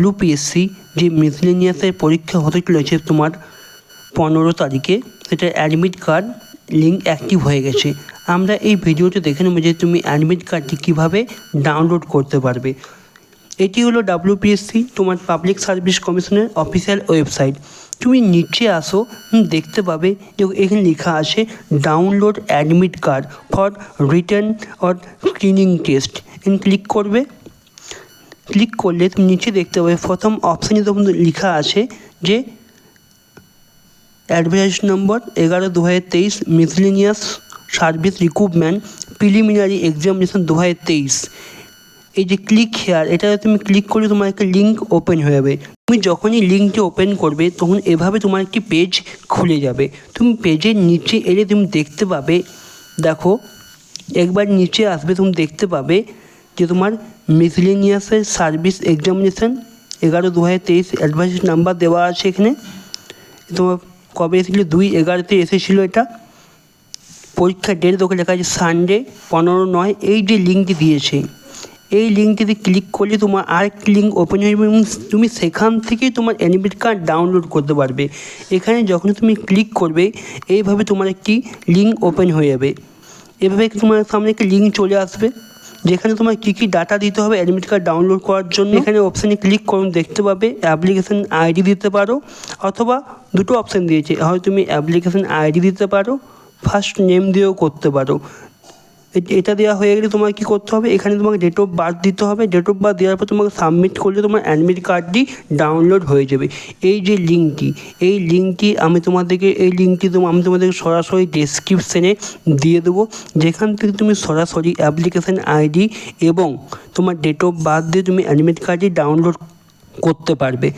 WPSC যে মিসলেনিয়াসের পরীক্ষা হতে চলেছে তোমার 15 তারিখে, সেটা অ্যাডমিট কার্ড লিঙ্ক অ্যাক্টিভ হয়ে গেছে। আমরা এই ভিডিওতে দেখে নেব যে তুমি অ্যাডমিট কার্ডটি কীভাবে ডাউনলোড করতে পারবে। এটি হলো WPSC তোমার পাবলিক সার্ভিস কমিশনের অফিসিয়াল ওয়েবসাইট। তুমি নিচে আসো, দেখতে পাবে যে এখানে লেখা আছে download admit card for return or screening test. Click করবে। ক্লিক করলে তুমি নিচে দেখতে পাবে প্রথম অপশানে তখন লেখা আছে যে অ্যাডভাইস নম্বর 11/2023 miscellaneous service recruitment preliminary examination 2023। এই যে ক্লিক হেয়ার, এটা তুমি ক্লিক করলে তোমার একটা লিঙ্ক ওপেন হয়ে যাবে। তুমি যখনই লিঙ্কটি ওপেন করবে তখন এভাবে তোমার একটি পেজ খুলে যাবে। তুমি পেজের নিচে এলে তুমি দেখতে পাবে, দেখো একবার নিচে আসবে, তুমি দেখতে পাবে যে তোমার মিসলেনিয়াসের সার্ভিস এক্সামিনেশন 11/2023 অ্যাডভাইস নাম্বার দেওয়া আছে। এখানে তোমার কবে এসেছিলো, 2/11 এসেছিলো। এটা পরীক্ষার ডেট তোকে লেখা আছে সানডে 15/9। এই যে লিঙ্কটি দিয়েছে, এই লিঙ্কটিতে ক্লিক করলে তোমার আরেকটি লিঙ্ক ওপেন হয়ে যাবে এবং তুমি সেখান থেকেই তোমার অ্যাডমিট কার্ড ডাউনলোড করতে পারবে। এখানে যখন তুমি ক্লিক করবে এইভাবে তোমার একটি লিঙ্ক ওপেন হয়ে যাবে। এভাবে তোমার সামনে একটি লিঙ্ক চলে আসবে যেখানে তোমার কী কী ডাটা দিতে হবে অ্যাডমিট কার্ড ডাউনলোড করার জন্য। এখানে অপশানে ক্লিক করুন, দেখতে পাবে অ্যাপ্লিকেশান আইডি দিতে পারো, অথবা দুটো অপশান দিয়েছে, হয় তুমি অ্যাপ্লিকেশান আইডি দিতে পারো, ফার্স্ট নেম দিয়েও করতে পারো। এটা দেওয়া হয়ে গেলে তোমার কী করতে হবে, এখানে তোমাকে ডেট অফ বার্থ দিতে হবে। ডেট অফ বার্থ দেওয়ার পর তোমাকে সাবমিট করলে তোমার অ্যাডমিট কার্ডটি ডাউনলোড হয়ে যাবে। এই যে লিঙ্কটি আমি তোমাদেরকে সরাসরি ডেসক্রিপশানে দিয়ে দেবো, যেখান থেকে তুমি সরাসরি অ্যাপ্লিকেশান আইডি এবং তোমার ডেট অফ বার্থ দিয়ে তুমি অ্যাডমিট কার্ডটি ডাউনলোড করতে পারবে।